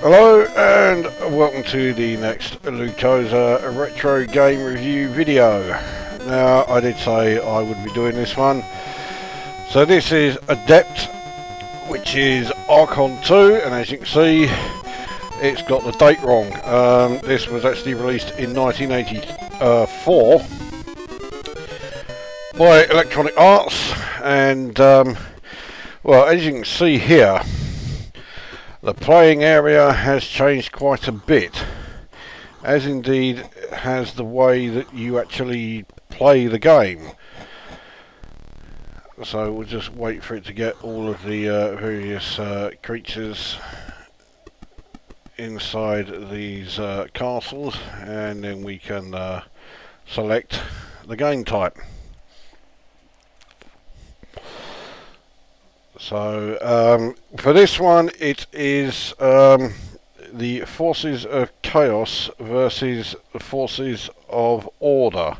Hello and welcome to the next Lukozer retro game review video. Now, I did say I would be doing this one. So this is Adept, which is Archon 2, and as you can see it's got the date wrong. This was actually released in 1984 by Electronic Arts, and well, as you can see here, the playing area has changed quite a bit, as indeed has the way that you actually play the game. So we'll just wait for it to get all of the various creatures inside these castles, and then we can select the game type. So for this one, it is the forces of chaos versus the forces of order,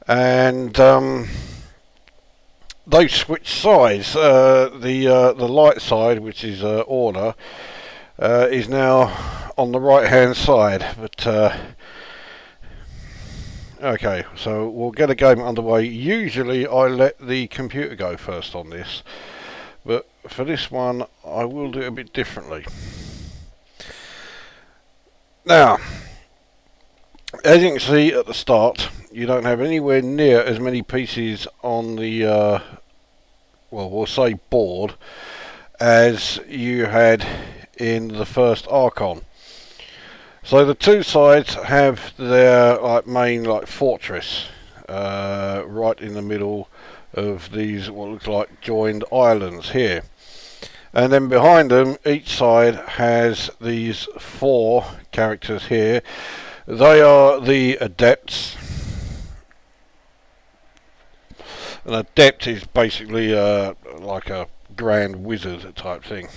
and they switch sides. The light side, which is order, is now on the right hand side, but okay, so we'll get a game underway. Usually I let the computer go first on this, but for this one I will do it a bit differently. Now, as you can see at the start, you don't have anywhere near as many pieces on the, well, we'll say board, as you had in the first Archon. So the two sides have their main fortress right in the middle of these what looks like joined islands here, and then behind them each side has these four characters here. They are the Adepts. An Adept is basically like a grand wizard type thing.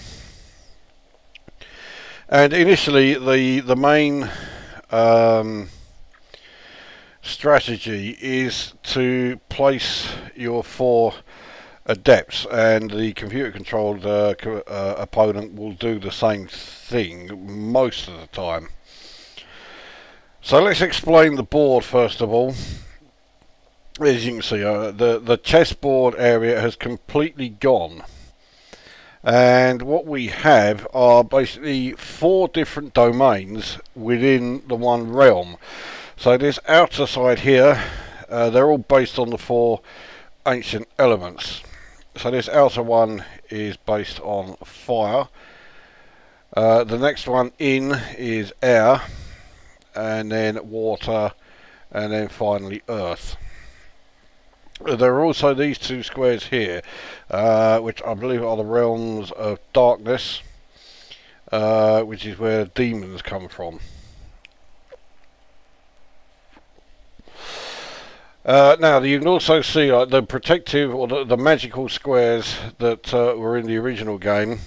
And initially, the main strategy is to place your four adepts, and the computer-controlled opponent will do the same thing most of the time. So let's explain the board first of all. As you can see, the chessboard area has completely gone. And what we have are basically four different domains within the one realm. So this outer side here, they're all based on the four ancient elements. So this outer one is based on fire. The next one in is air, and then water, and then finally earth. There are also these two squares here, which I believe are the realms of darkness, which is where demons come from. Now you can also see the protective or the magical squares that were in the original game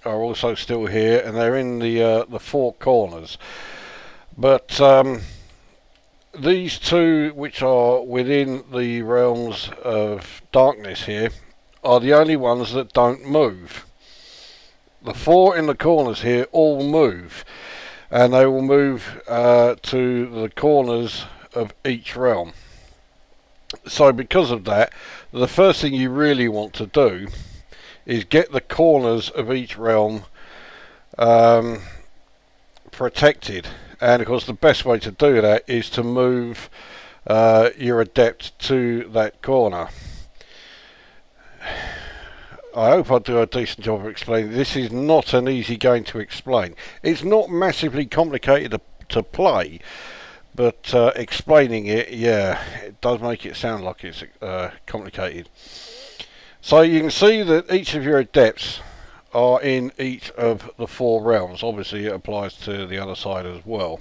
are also still here, and they're in the four corners. But these two, which are within the realms of darkness here, are the only ones that don't move. The four in the corners here all move, and they will move to the corners of each realm. So because of that, the first thing you really want to do is get the corners of each realm protected. And of course the best way to do that is to move your adept to that corner. I hope I do a decent job of explaining. This is not an easy game to explain. It's not massively complicated to play, but explaining it, yeah, it does make it sound like it's complicated. So you can see that each of your adepts are in each of the four realms. Obviously it applies to the other side as well.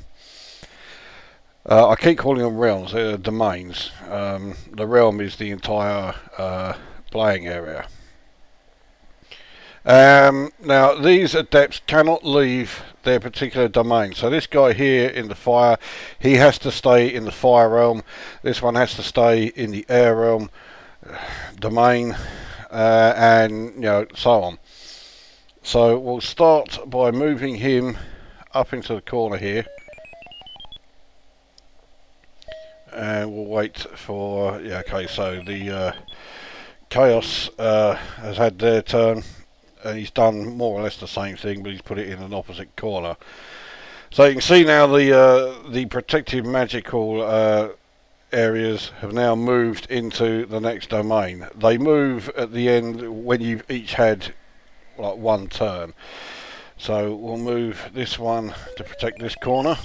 I keep calling them realms, they're domains. The realm is the entire playing area. Now these adepts cannot leave their particular domain. So this guy here in the fire, he has to stay in the fire realm. This one has to stay in the air realm domain, and so on. So we'll start by moving him up into the corner here. And we'll wait for, yeah, okay, so the Chaos has had their turn, and he's done more or less the same thing, but he's put it in an opposite corner. So you can see now the protective magical areas have now moved into the next domain. They move at the end when you've each had like one turn. So we'll move this one to protect this corner.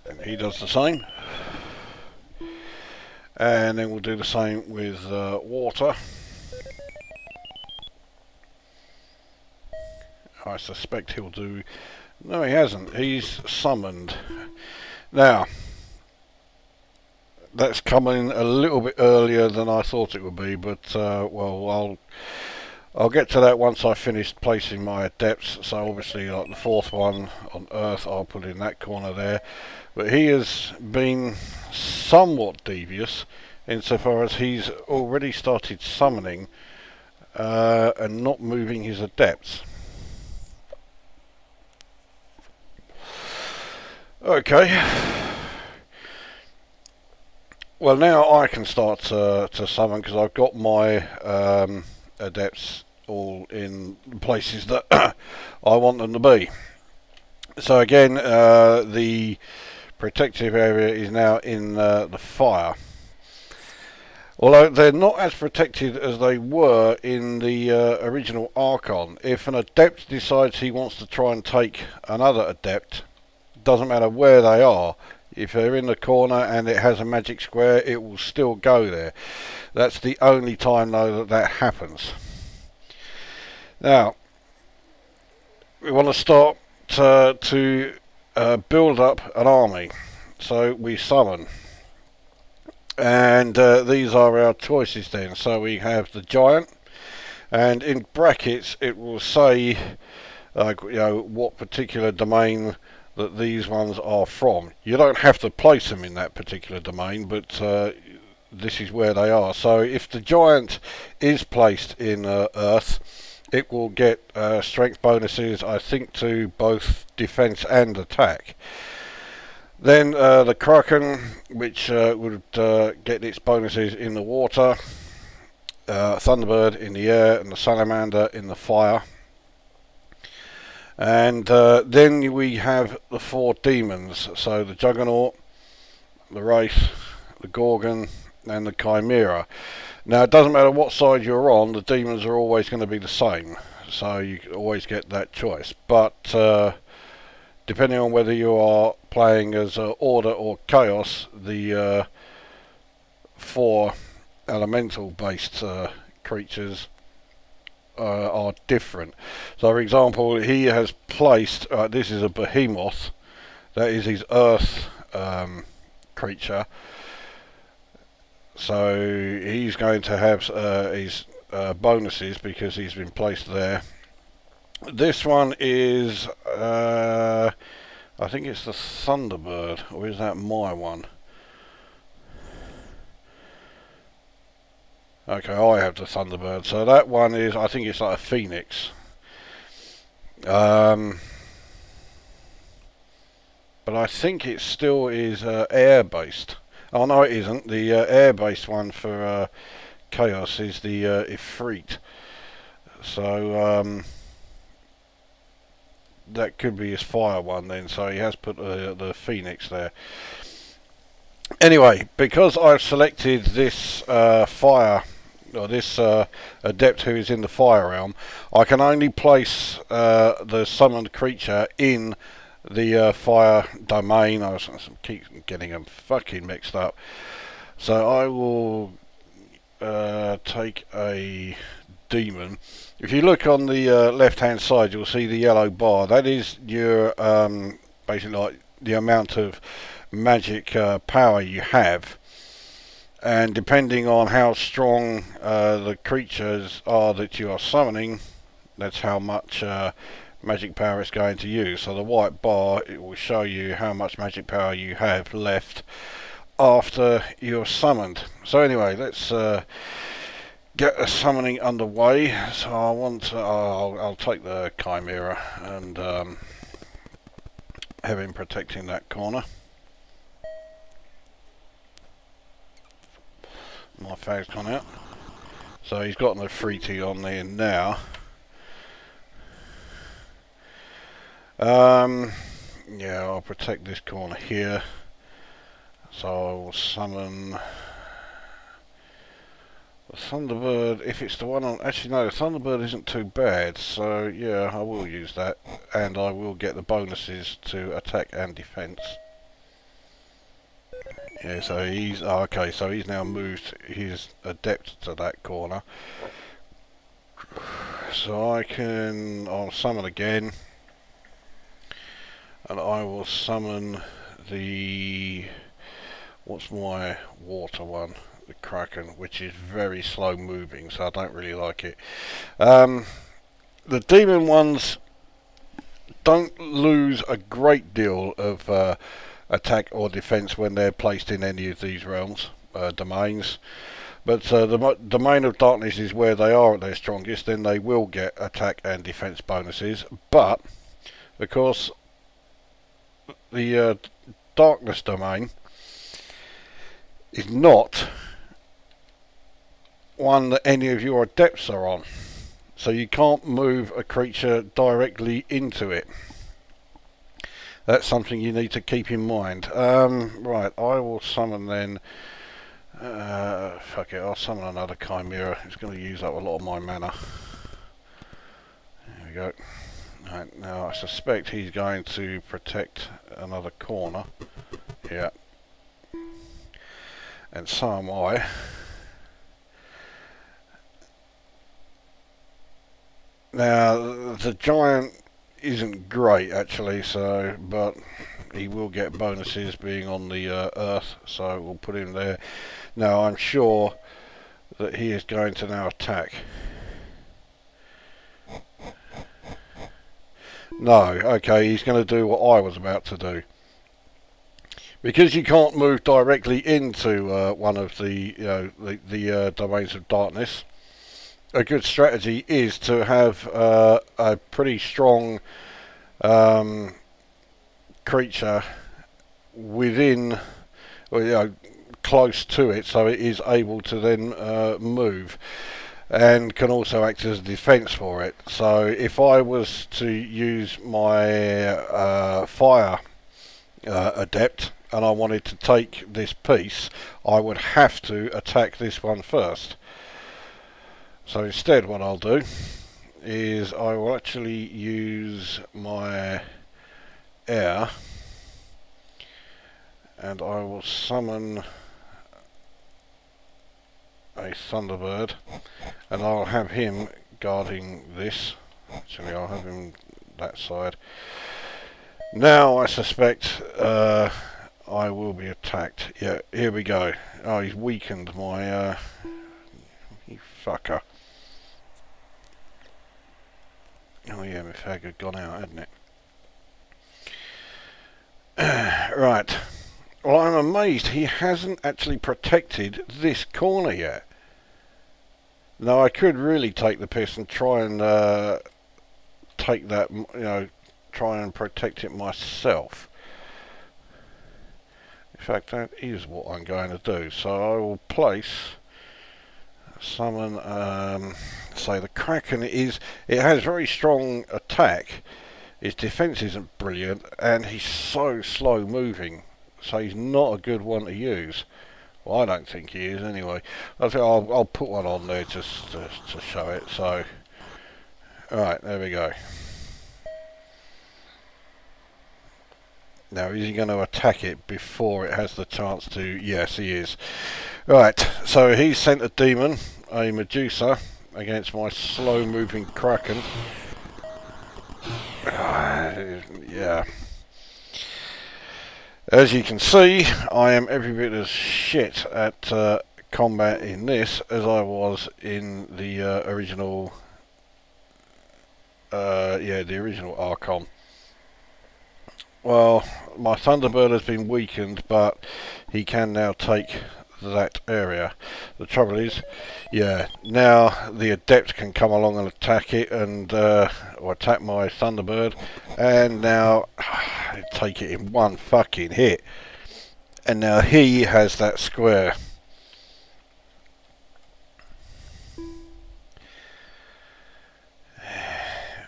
And he does the same. And then we'll do the same with water. I suspect he'll do... No, he hasn't. He's summoned. Now, that's coming a little bit earlier than I thought it would be, but well, I'll get to that once I've finished placing my adepts. So obviously, like the fourth one on Earth, I'll put in that corner there. But he has been somewhat devious insofar as he's already started summoning and not moving his adepts. Okay. Well, now I can start to summon because I've got my adepts all in places that I want them to be. So again, the protective area is now in the fire. Although they're not as protected as they were in the original Archon. If an adept decides he wants to try and take another adept, doesn't matter where they are, if they're in the corner and it has a magic square, it will still go there. That's the only time though that happens. Now we want to start to build up an army, so we summon, and these are our choices then. So we have the giant, and in brackets it will say what particular domain that these ones are from. You don't have to place them in that particular domain, but this is where they are. So if the giant is placed in Earth, it will get strength bonuses, I think, to both defense and attack. Then the Kraken, which would get its bonuses in the water, Thunderbird in the air, and the Salamander in the fire. And then we have the four demons, so the Juggernaut, the Wraith, the Gorgon, and the Chimera. Now it doesn't matter what side you're on, the demons are always going to be the same, so you always get that choice. But depending on whether you are playing as Order or Chaos, the four elemental based creatures are different. So for example, he has placed, this is a behemoth, that is his earth creature, so he's going to have his bonuses because he's been placed there. This one is I think it's the Thunderbird, or is that my one? Okay, I have the Thunderbird, so that one is, I think it's like a Phoenix. But I think it still is air-based. Oh no, it isn't. The air-based one for Chaos is the Ifrit. So that could be his fire one then, so he has put the Phoenix there. Anyway, because I've selected this fire, or this adept who is in the fire realm, I can only place the summoned creature in the fire domain. I keep getting them fucking mixed up. So I will take a demon. If you look on the left hand side, you'll see the yellow bar. That is your basically like the amount of magic power you have, and depending on how strong the creatures are that you are summoning, that's how much magic power it's going to use. So the white bar, it will show you how much magic power you have left after you're summoned. So anyway, let's get a summoning underway. So I want to, I'll take the Chimera and have him protecting that corner. My fag's gone out. So he's got no free T on there now. Yeah, I'll protect this corner here. So I will summon the Thunderbird. If it's the one on... Actually no, the Thunderbird isn't too bad. So yeah, I will use that. And I will get the bonuses to attack and defense. Yeah, so he's... Oh, okay, so he's now moved his Adept to that corner. So I'll summon again. And I will summon the... What's my water one? The Kraken, which is very slow moving, so I don't really like it. The demon ones don't lose a great deal of attack or defense when they're placed in any of these realms, domains. But the domain of darkness is where they are at their strongest, then they will get attack and defense bonuses. But, of course, the darkness domain is not one that any of your adepts are on, so you can't move a creature directly into it. That's something you need to keep in mind. Right, I will summon then, fuck it, I'll summon another Chimera. It's going to use up a lot of my mana. There we go. Right, now I suspect he's going to protect another corner. Yeah. And so am I. Now the giant isn't great actually, so but he will get bonuses being on the earth, so we'll put him there. Now I'm sure that he is going to now attack. No, okay, he's going to do what I was about to do. Because you can't move directly into one of the the domains of darkness, a good strategy is to have a pretty strong creature within, or, close to it, so it is able to then move, and can also act as a defense for it. So if I was to use my fire adept and I wanted to take this piece, I would have to attack this one first. So instead what I'll do is I will actually use my air and I will summon a Thunderbird and I'll have him guarding this. Actually I'll have him that side. Now I suspect I will be attacked. Yeah, here we go. Oh, he's weakened my you fucker. Oh yeah, my fag had gone out, hadn't it? Right. Well, I'm amazed he hasn't actually protected this corner yet. Now, I could really take the piss and try and take that, try and protect it myself. In fact, that is what I'm going to do. So I will place, summon, say the Kraken it has very strong attack. His defense isn't brilliant, and he's so slow moving, so he's not a good one to use. Well, I don't think he is anyway. I think I'll put one on there just to show it. So, alright, there we go. Now, is he going to attack it before it has the chance to? Yes, he is. Right, so he sent a demon, a Medusa, against my slow-moving Kraken. Yeah. As you can see, I am every bit as shit at combat in this as I was in the original, the original Archon. Well, my Thunderbird has been weakened, but he can now take that area. The trouble is, yeah, now the Adept can come along and attack it, and or attack my Thunderbird, and now take it in one fucking hit. And now he has that square.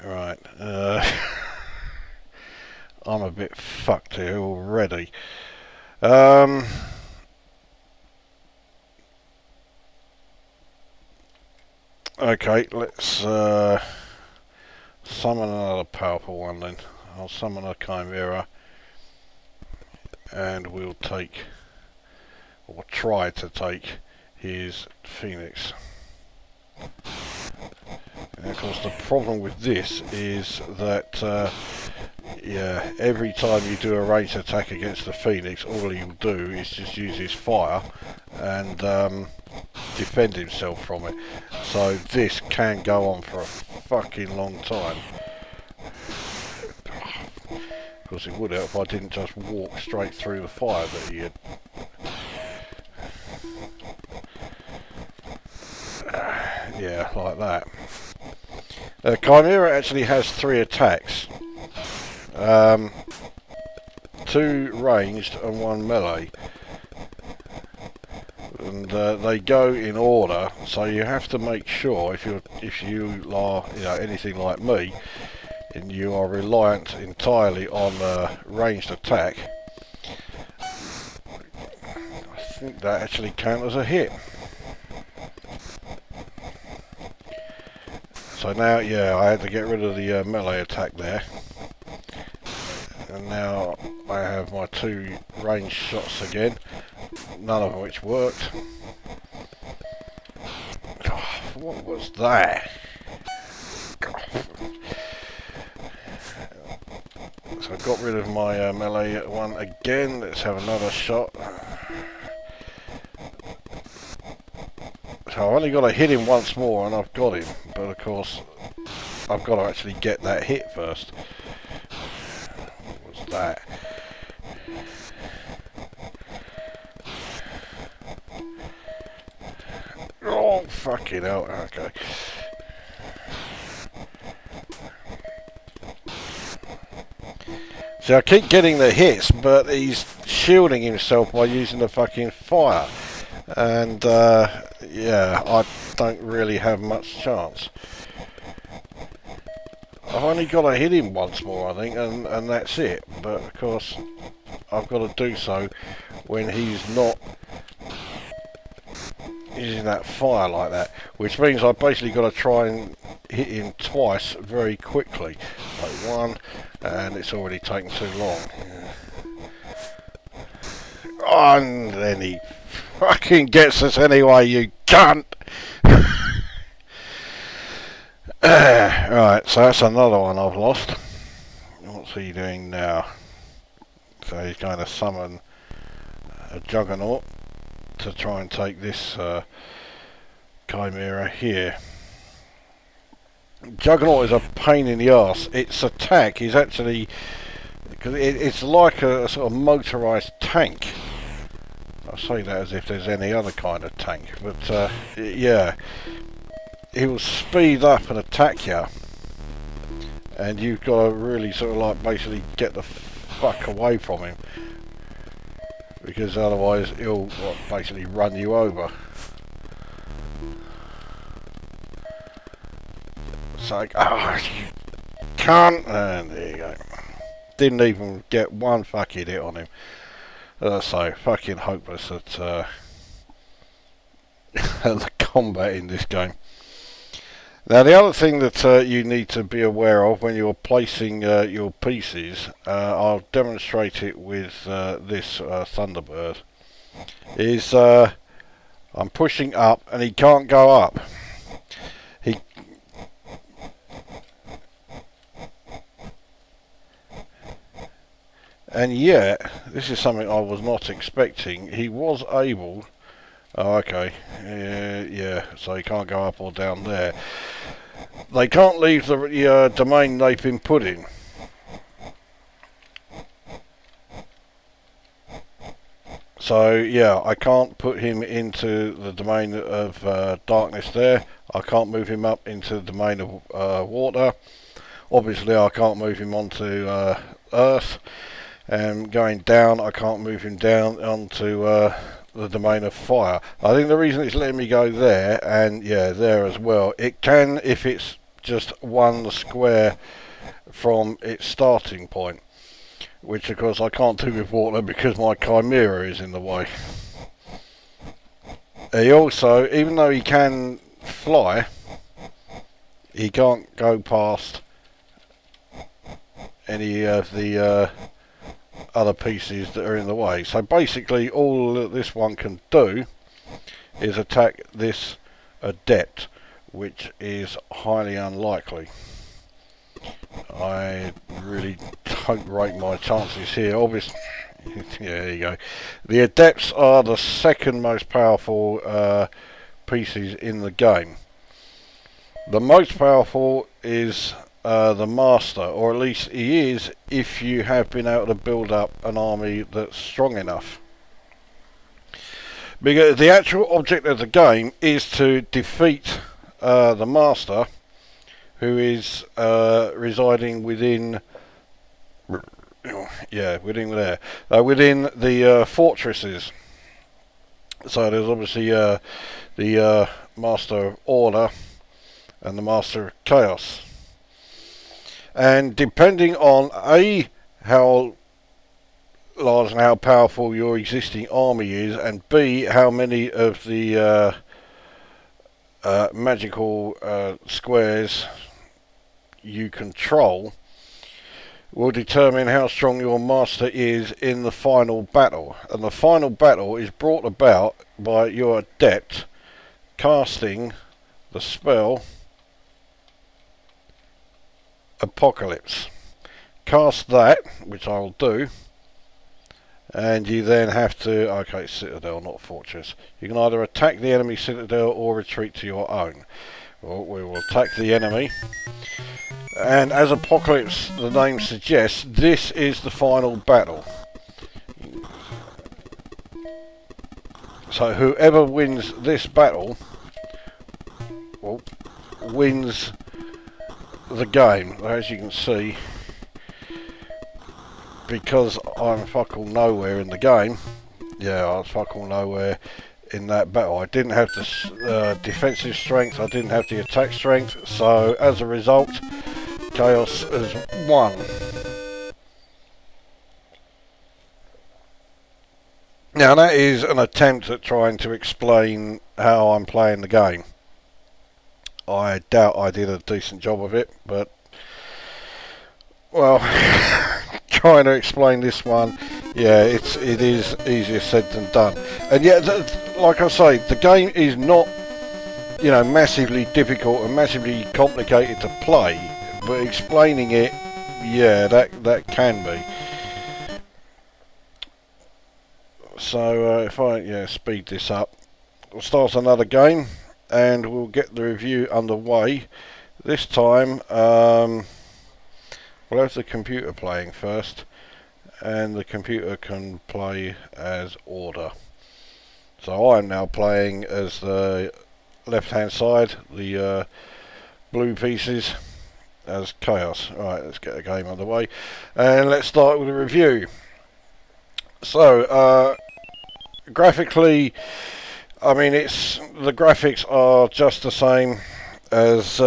Right, I'm a bit fucked here already. Okay, let's summon another powerful one then. I'll summon a Chimera, and we'll take, or try to take, his Phoenix. And of course the problem with this is that yeah, every time you do a ranged attack against the Phoenix, all he'll do is just use his fire and defend himself from it. So this can go on for a fucking long time. Of course it would help if I didn't just walk straight through the fire that he had. Yeah, like that. Chimera actually has 3 attacks. 2 ranged and 1 melee. And they go in order, so you have to make sure if you are anything like me, and you are reliant entirely on ranged attack, I think that actually counts as a hit. So now, yeah, I had to get rid of the melee attack there. And now I have my 2 ranged shots again, none of which worked. Oh, what was that? So I got rid of my melee one again. Let's have another shot. So I've only got to hit him once more and I've got him, but of course I've got to actually get that hit first. What was that? Oh, fucking hell, okay. See, I keep getting the hits, but he's shielding himself by using the fucking fire. And, yeah, I don't really have much chance. I've only got to hit him once more, I think, and that's it. But, of course, I've got to do so when he's not using that fire like that. Which means I've basically got to try and hit him twice very quickly. Like one, and it's already taken too long. Oh, and then he fucking gets us anyway, you cunt! Right, so that's another one I've lost. What's he doing now? So he's going to summon a Juggernaut to try and take this Chimera here. Juggernaut is a pain in the arse. Its attack is actually, because it's like a sort of motorised tank. I say that as if there's any other kind of tank, but yeah, he will speed up and attack you, and you've got to really sort of like basically get the fuck away from him, because otherwise he'll basically run you over. It's like, oh, you can't, and there you go. Didn't even get one fucking hit on him. So fucking hopeless at the combat in this game. Now the other thing that you need to be aware of when you're placing your pieces, I'll demonstrate it with this Thunderbird, is I'm pushing up and he can't go up. And yet, this is something I was not expecting, he was able, oh okay, yeah, so he can't go up or down there. They can't leave the domain they've been put in. So yeah, I can't put him into the domain of darkness there. I can't move him up into the domain of water. Obviously I can't move him onto earth. And going down, I can't move him down onto the domain of fire. I think the reason it's letting me go there, and yeah, there as well, it can if it's just one square from its starting point, which of course I can't do with water because my chimera is in the way. He also, even though he can fly, he can't go past any of the other pieces that are in the way. So basically all that this one can do is attack this Adept, which is highly unlikely. I really don't rate my chances here. Obviously, yeah, there you go. The Adepts are the second most powerful pieces in the game. The most powerful is the Master, or at least he is if you have been able to build up an army that's strong enough. Because the actual object of the game is to defeat the Master, who is residing within, within there, within the fortresses. So there's obviously the Master of Order and the Master of Chaos. And depending on how large and how powerful your existing army is, and B, how many of the magical squares you control, will determine how strong your master is in the final battle. And the final battle is brought about by your Adept casting the spell Apocalypse. Cast that, which I'll do, and you then have to, okay, citadel, not fortress. You can either attack the enemy citadel or retreat to your own. Well, we will attack the enemy, and as Apocalypse, the name suggests, this is the final battle. So whoever wins this battle wins the game. As you can see, because I'm fuck all nowhere in the game, yeah, I was fuck all nowhere in that battle. I didn't have the defensive strength, I didn't have the attack strength, so as a result, Chaos has won. Now that is an attempt at trying to explain how I'm playing the game. I doubt I did a decent job of it, but well, trying to explain this one, yeah, it is easier said than done. And yet, like I say, the game is not, you know, massively difficult and massively complicated to play, but explaining it, yeah, that can be. So if I speed this up, we'll start another game and we'll get the review underway. This time we'll have the computer playing first, and the computer can play as order. So I'm now playing as the left hand side, the blue pieces as chaos. Right, let's get the game underway and let's start with a review. So graphically, I mean, the graphics are just the same as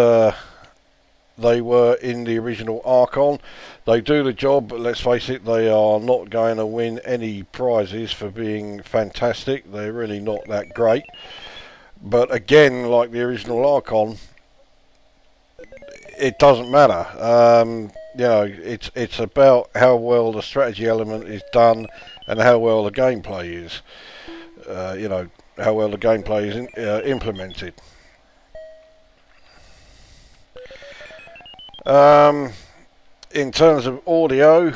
they were in the original Archon. They do the job, but let's face it, they are not going to win any prizes for being fantastic. They're really not that great. But again, like the original Archon, it doesn't matter. You know, it's about how well the strategy element is done and how well the gameplay is. You know, how well the gameplay is implemented. In terms of audio,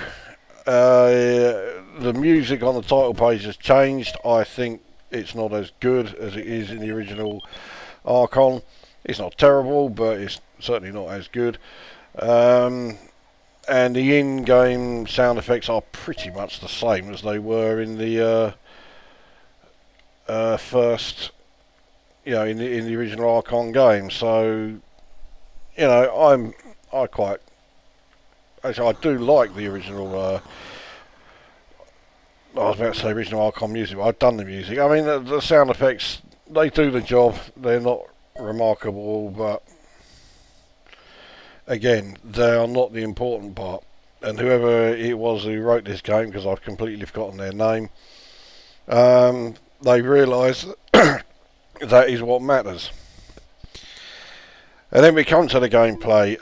the music on the title page has changed. I think it's not as good as it is in the original Archon. It's not terrible, but it's certainly not as good. And the in-game sound effects are pretty much the same as they were in the first, you know, in the original Archon game. So, you know, I do like the original. I was about to say original Archon music. But I've done the music. I mean, the sound effects, they do the job. They're not remarkable, but again, they are not the important part. And whoever it was who wrote this game, because I've completely forgotten their name, they realised that is what matters. And then we come to the gameplay.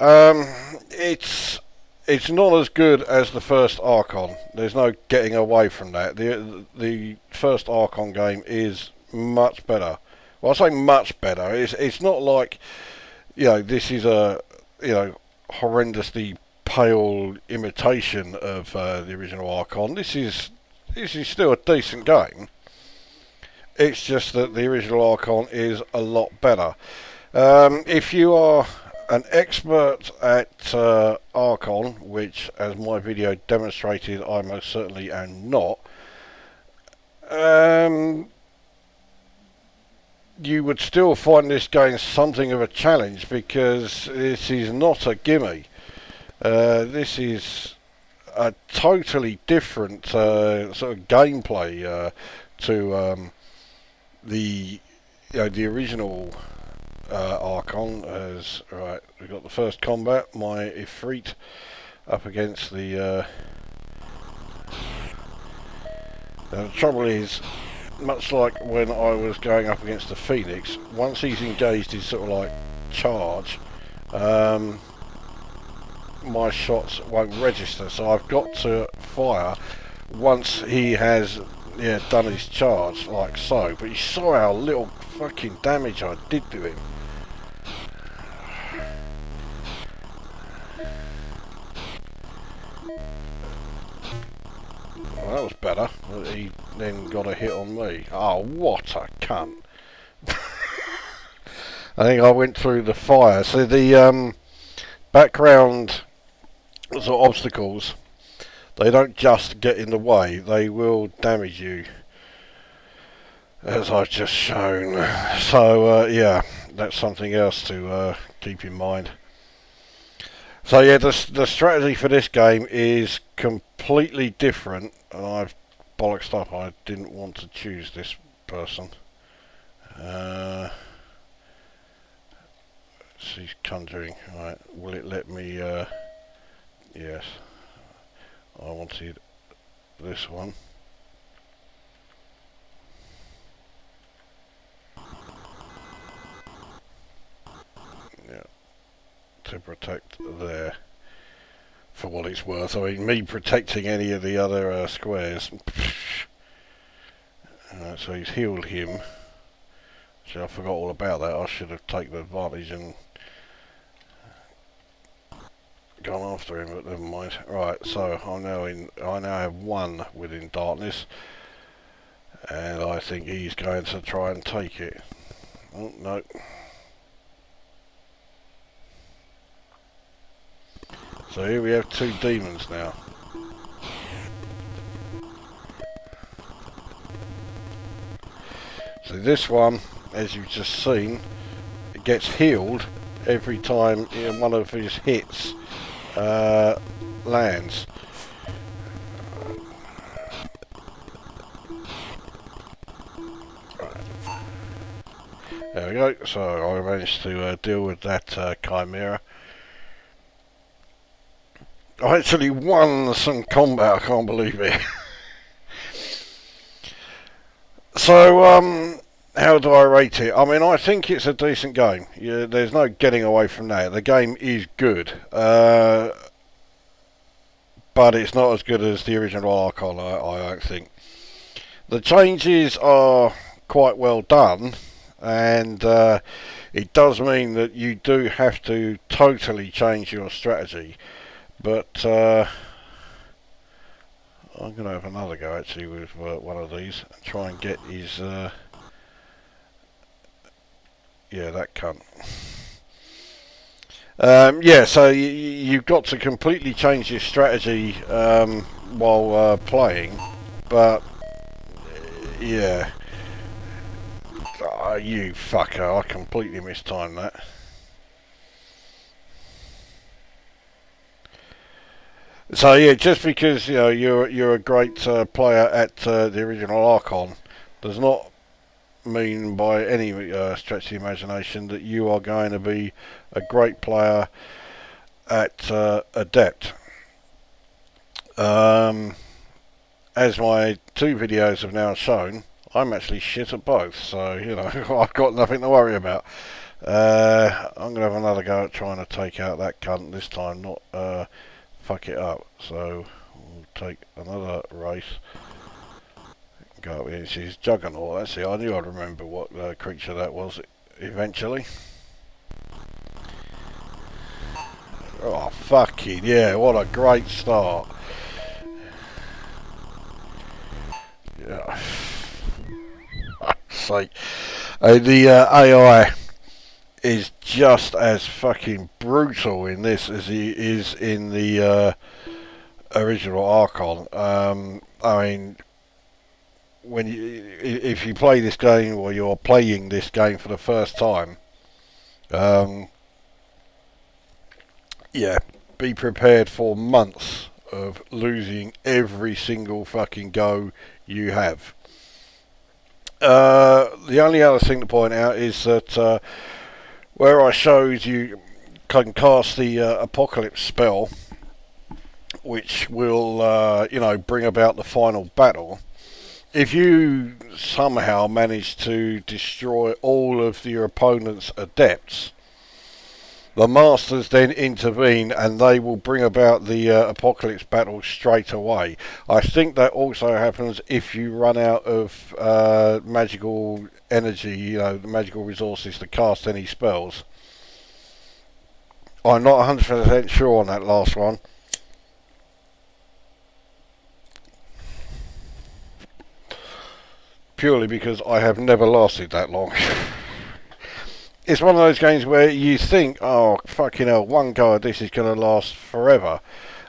It's not as good as the first Archon. There's no getting away from that. The first Archon game is much better. Well, I say much better. It's not like, you know, this is a, you know, horrendously pale imitation of the original Archon. This is still a decent game. It's just that the original Archon is a lot better. If you are an expert at Archon, which, as my video demonstrated, I most certainly am not, you would still find this game something of a challenge, because this is not a gimme. This is a totally different sort of gameplay to the original Archon. As right, we've got the first combat. My Ifrit up against the. Now the trouble is, much like when I was going up against the Phoenix, once he's engaged his sort of like charge, my shots won't register, so I've got to fire once he has done his charge, like so. But you saw how little fucking damage I did to him. Well, that was better. He then got a hit on me. Oh, what a cunt. I think I went through the fire. So the background sort of obstacles, they don't just get in the way, they will damage you, as I've just shown. So yeah, that's something else to keep in mind. So yeah, the strategy for this game is completely different, and I've bollocksed up. I didn't want to choose this person. She's conjuring. Right, will it let me? Yes, I wanted this one. Yeah, to protect there. For what it's worth, I mean, me protecting any of the other squares. So he's healed him. So I forgot all about that. I should have taken advantage and gone after him, but never mind. Right, so I now have one within darkness, and I think he's going to try and take it. Oh no. So here we have two demons now. So this one, as you've just seen, it gets healed every time one of his hits lands. There we go. So I managed to deal with that chimera. I actually won some combat, I can't believe it. So, how do I rate it? I mean, I think it's a decent game. Yeah, there's no getting away from that. The game is good. But it's not as good as the original Archon, I don't think. The changes are quite well done, and it does mean that you do have to totally change your strategy. But I'm going to have another go actually with one of these and try and get his yeah, that cunt. Yeah, so you've got to completely change your strategy while playing, but yeah, Oh, you fucker, I completely mistimed that. So yeah, just because you know you're a great player at the original Archon does not mean by any stretch of the imagination that you are going to be a great player at Adept. As my two videos have now shown, I'm actually shit at both, so you know I've got nothing to worry about. I'm going to have another go at trying to take out that cunt this time, not fuck it up. So we'll take another race. Go up against his Juggernaut. That's it. I knew I'd remember what creature that was eventually. Oh, fucking yeah, what a great start. Yeah. Sake. The AI is just as fucking brutal in this as he is in the original Archon. I mean, if you play this game or you're playing this game for the first time, yeah, be prepared for months of losing every single fucking go you have. The only other thing to point out is that where I showed you can cast the Apocalypse spell, which will you know, bring about the final battle. If you somehow manage to destroy all of your opponent's adepts, the masters then intervene and they will bring about the apocalypse battle straight away. I think that also happens if you run out of magical energy, you know, the magical resources to cast any spells. I'm not 100% sure on that last one. Purely because I have never lasted that long. It's one of those games where you think, oh fucking hell, one go of this is going to last forever.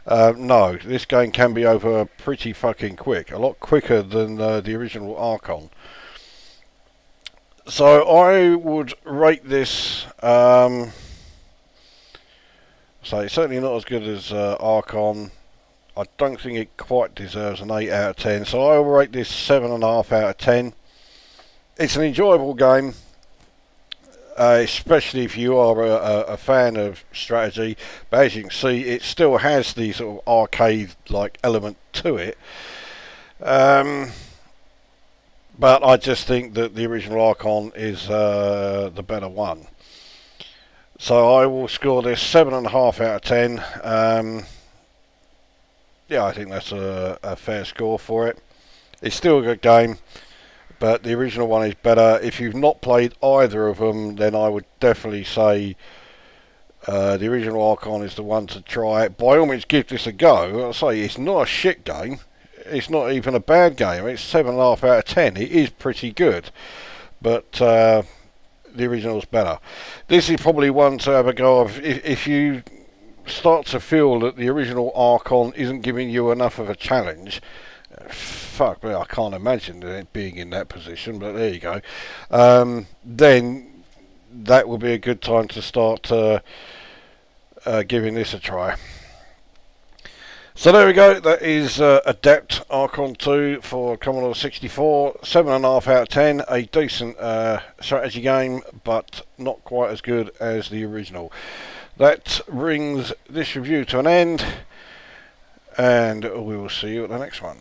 No, this game can be over pretty fucking quick, a lot quicker than the original Archon. So I would rate this, so it's certainly not as good as Archon. I don't think it quite deserves an 8 out of 10, so I will rate this 7.5 out of 10. It's an enjoyable game, especially if you are a fan of strategy, but as you can see, it still has the sort of arcade-like element to it. But I just think that the original Archon is the better one. So I will score this 7.5 out of 10. Yeah, I think that's a fair score for it. It's still a good game, but the original one is better. If you've not played either of them, then I would definitely say the original Archon is the one to try. By all means, give this a go. I'll say it's not a shit game. It's not even a bad game. It's 7.5 out of 10. It is pretty good, but the original's better. This is probably one to have a go of if you start to feel that the original Archon isn't giving you enough of a challenge. Fuck me, I can't imagine it being in that position, but there you go. Then that will be a good time to start giving this a try. So there we go, that is Adept Archon 2 for Commodore 64, 7.5 out of 10, a decent strategy game, but not quite as good as the original. That brings this review to an end, and we will see you at the next one.